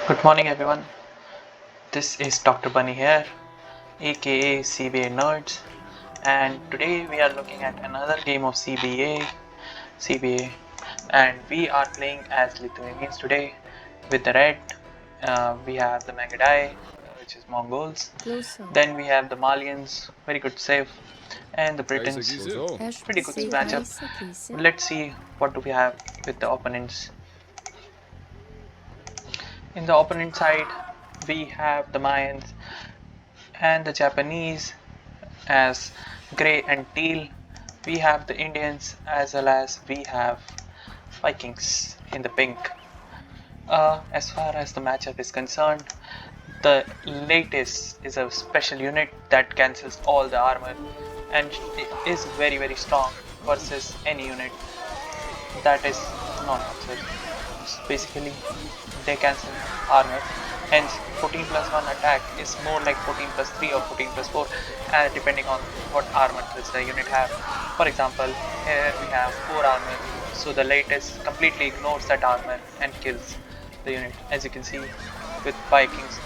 Good morning, everyone. This is Dr. Bunny here, aka CBA Nerds, and today we are looking at another game of CBA, and we are playing as Lithuanians today. With the red, we have the Magadai, which is Mongols. Closer. Then we have the Malians, very good save, and the Britons, pretty good matchup. Let's see what do we have with the opponents. In the opponent side, we have the Mayans and the Japanese as grey and teal. We have the Indians as well as we have Vikings in the pink. As far as the matchup is concerned, the latest is a special unit that cancels all the armor and is very strong versus any unit that is non-monster. Basically, they cancel armor. Hence, 14 plus 1 attack is more like 14 plus 3 or 14 plus 4, depending on what armor does the unit have. For example, here we have 4 armor, so the latest completely ignores that armor and kills the unit. As you can see, with Vikings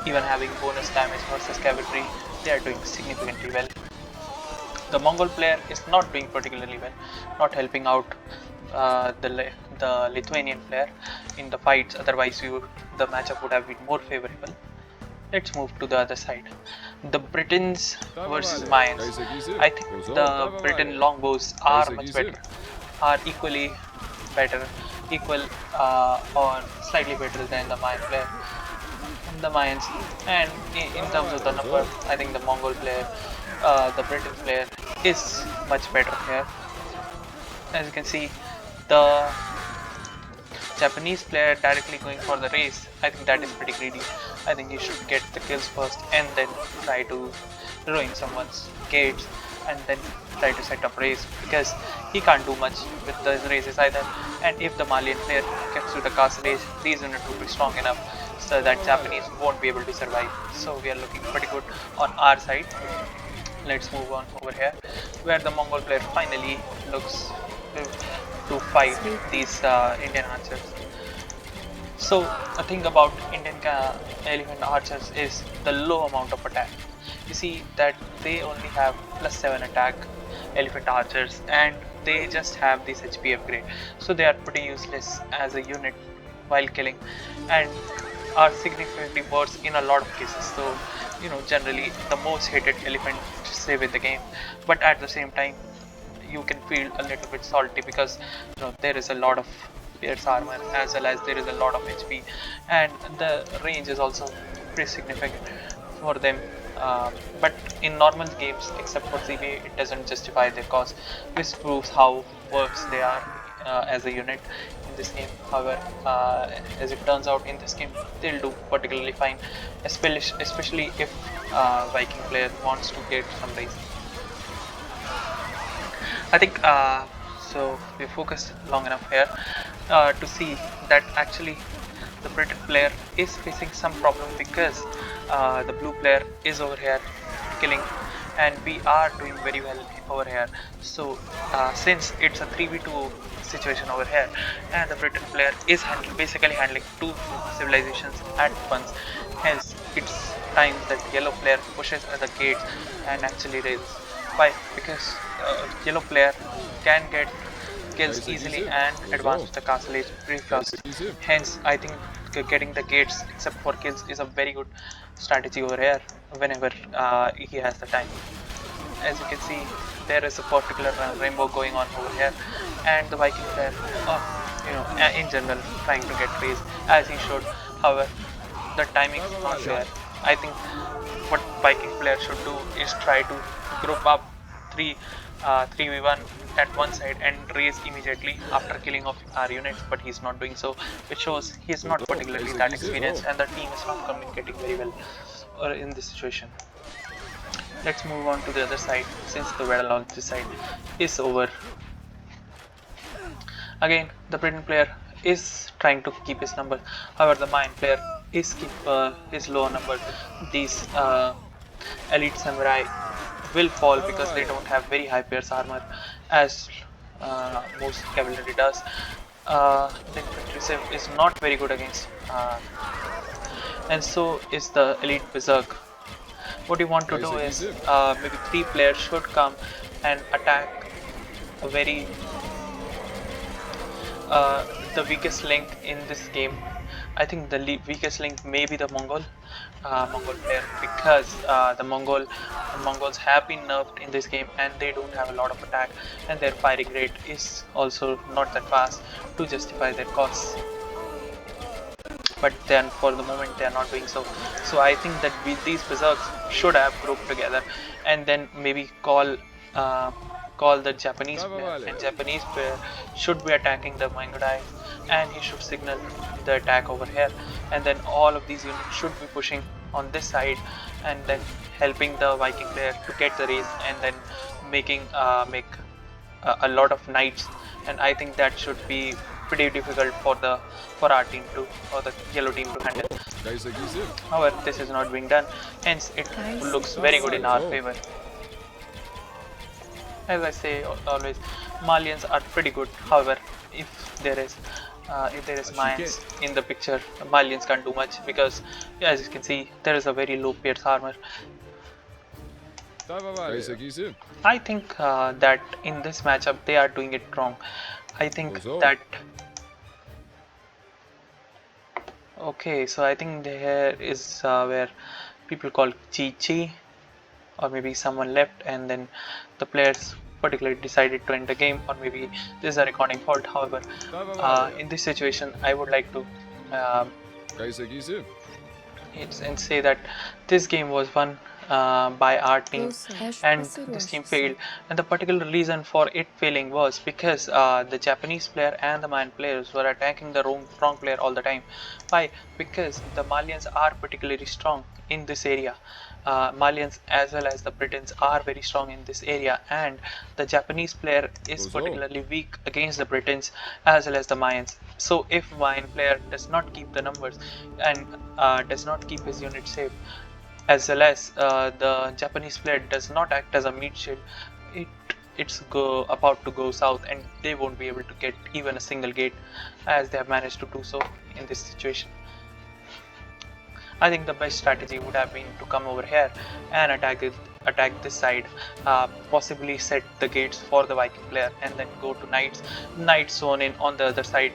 even having bonus damage versus cavalry, they are doing significantly well. The Mongol player is not doing particularly well, not helping out the Lithuanian player in the fights. Otherwise, the matchup would have been more favorable. Let's move to the other side. The Britons versus Mayans. I think the Briton longbows are much better, are equally better, equal or slightly better than the Mayan player. The Mayans, and in terms of the number, I think the Mongol player, the Briton player is much better here. As you can see, the Japanese player directly going for the race, I think that is pretty greedy. I think he should get the kills first and then try to ruin someone's gates and then try to set up race, because he can't do much with the races either. And if the Malian player gets to the castle age, these units will be strong enough so that Japanese won't be able to survive. So we are looking pretty good on our side. Let's move on over here, where the Mongol player finally looks to fight these Indian archers. So the thing about Indian elephant archers is the low amount of attack. You see that they only have +7 attack elephant archers, and they just have this HP upgrade, so they are pretty useless as a unit while killing, and are significantly worse in a lot of cases. So generally the most hated elephant save in the game, but at the same time you can feel a little bit salty because there is a lot of pierce armor as well as there is a lot of HP, and the range is also pretty significant for them. But in normal games, except for CBA, it doesn't justify their cost, which proves how worse they are as a unit in this game. However, as it turns out, in this game they'll do particularly fine, especially if Viking player wants to get some race. I think so we focused long enough here to see that actually the Briton player is facing some problem, because the blue player is over here killing and we are doing very well over here. So since it's a 3v2 situation over here and the Briton player is basically handling 2 civilizations at once, hence it's time that yellow player pushes at the gates and actually raises. Why? Because yellow player can get kills easily and advance the castle age pretty fast. Hence, I think getting the gates except for kills is a very good strategy over here whenever he has the time. As you can see, there is a particular rainbow going on over here, and the Viking player, in general, trying to get raised as he should. However, the timing is not there. I think what Viking player should do is try to group up 3v1 at one side and raise immediately after killing off our units, but he's not doing so, which shows he is not particularly that experienced and the team is not communicating very well in this situation. Let's move on to the other side, since the battle on this side is over. Again, the Briton player is trying to keep his number. However, the Mayan player is keep his lower number. These elite samurai will fall because they don't have very high pierce armor, as most cavalry does. The infantry is not very good against and so is the elite berserk. What you want to do is maybe 3 players should come and attack a very uh, the weakest link in this game. I think the weakest link may be the Mongol player, because the Mongols have been nerfed in this game and they don't have a lot of attack, and their firing rate is also not that fast to justify their costs. But then for the moment they are not doing so. So I think that these berserks should have grouped together and then maybe uh, call the Japanese player, and Japanese player should be attacking the Mangudai, and he should signal the attack over here, and then all of these units should be pushing on this side and then helping the Viking player to get the race, and then making make a lot of knights. And I think that should be pretty difficult for our team to, or the yellow team to handle. However, this is not being done, hence it looks very good in our favor. As I say always, Malians are pretty good. However, if there is Mayans in the picture, Malians can't do much, because as you can see there is a very low pierce armor. I think that in this matchup they are doing it wrong. I think that okay, so I think there is where people call Chi, or maybe someone left and then the players particularly decided to end the game, or maybe this is a recording fault. However, in this situation I would like to and say that this game was won by our team, and this team failed, and the particular reason for it failing was because the Japanese player and the Mayan players were attacking the wrong player all the time. Why? Because the Malians are particularly strong in this area. Malians as well as the Britons are very strong in this area, and the Japanese player is particularly weak against the Britons as well as the Mayans. So if Mayan player does not keep the numbers and does not keep his unit safe, as well as the Japanese player does not act as a meat shield, it's about to go south, and they won't be able to get even a single gate, as they have managed to do so in this situation. I think the best strategy would have been to come over here and attack this side, possibly set the gates for the Viking player, and then go to knights zone in on the other side,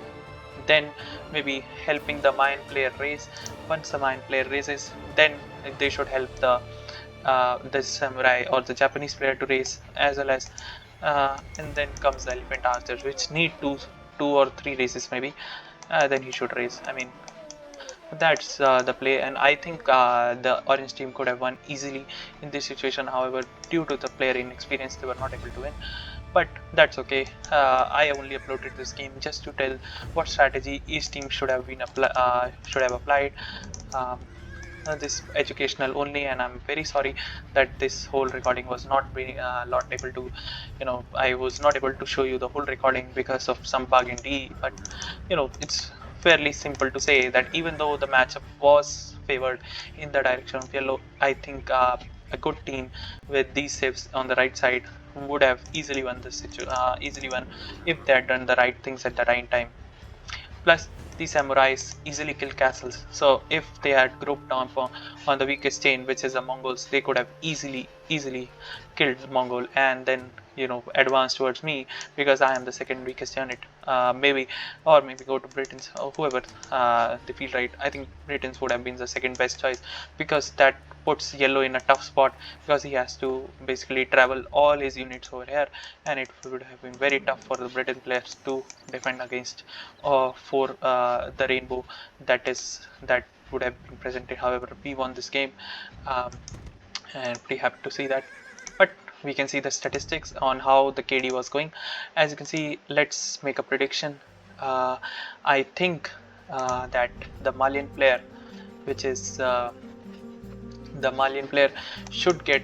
then maybe helping the Mayan player raise. Once the Mayan player raises, then they should help the samurai or the Japanese player to raise, as well as and then comes the elephant archers, which need two or three races maybe. Then he should raise. I mean, that's the play, and I think the orange team could have won easily in this situation. However, due to the player inexperience, they were not able to win. But that's okay. I only uploaded this game just to tell what strategy each team should have applied. Um, this educational only, and I'm very sorry that this whole recording was not able to, I was not able to show you the whole recording because of some bug in DE. But it's fairly simple to say that even though the matchup was favored in the direction of yellow, I think a good team with these saves on the right side would have easily won this easily won if they had done the right things at the right time. Plus, the samurais easily kill castles, so if they had grouped on the weakest chain, which is the Mongols, they could have easily killed the Mongol, and then advance towards me, because I am the second weakest unit. Maybe go to Britons, or whoever they feel right. I think Britons would have been the second best choice, because that puts yellow in a tough spot, because he has to basically travel all his units over here, and it would have been very tough for the Britain players to defend against for the rainbow that would have been presented. However, we won this game, and pretty happy to see that. But we can see the statistics on how the KD was going. As you can see, let's make a prediction. I think that the Malian player, which is the Malian player, should get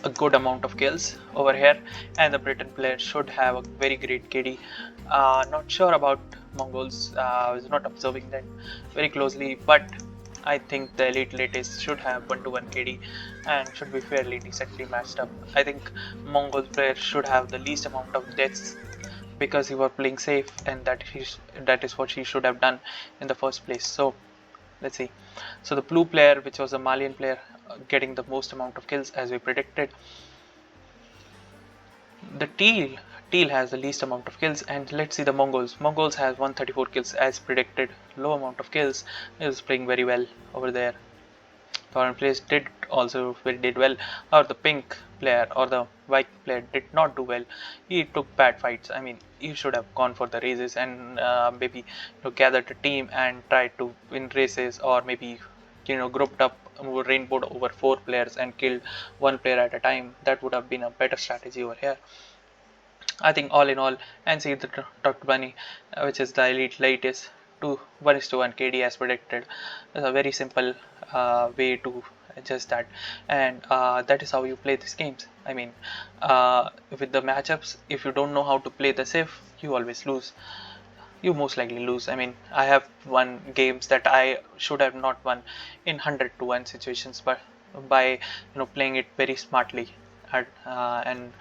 a good amount of kills over here, and the Britain player should have a very great KD. Not sure about Mongols. I was not observing them very closely, but I think the elite latest should have 1-to-1 KD and should be fairly decently matched up. I think Mongol player should have the least amount of deaths, because he was playing safe, and that is what he should have done in the first place. So Let's see. So the blue player, which was a Malian player, getting the most amount of kills as we predicted. The teal has the least amount of kills, and let's see the Mongols has 134 kills as predicted. Low amount of kills, is playing very well over there. Foreign players did well, or the pink player or the white player did not do well. He took bad fights. I mean, he should have gone for the races and maybe gathered a team and tried to win races, or maybe grouped up, rainbowed over 4 players and killed 1 player at a time. That would have been a better strategy over here. I think all in all, and see the Dr. Bunny, which is the elite latest to 1:1 KD as predicted. It's a very simple way to adjust that, and that is how you play these games. I mean, with the matchups, if you don't know how to play the safe, you always lose. You most likely lose. I mean, I have won games that I should have not won in 100-to-1 situations, but by playing it very smartly. And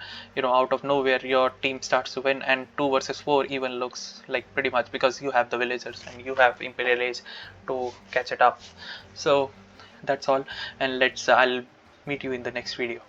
out of nowhere your team starts to win, and 2 versus 4 even looks like pretty much, because you have the villagers and you have Imperial Age to catch it up. So that's all, and I'll meet you in the next video.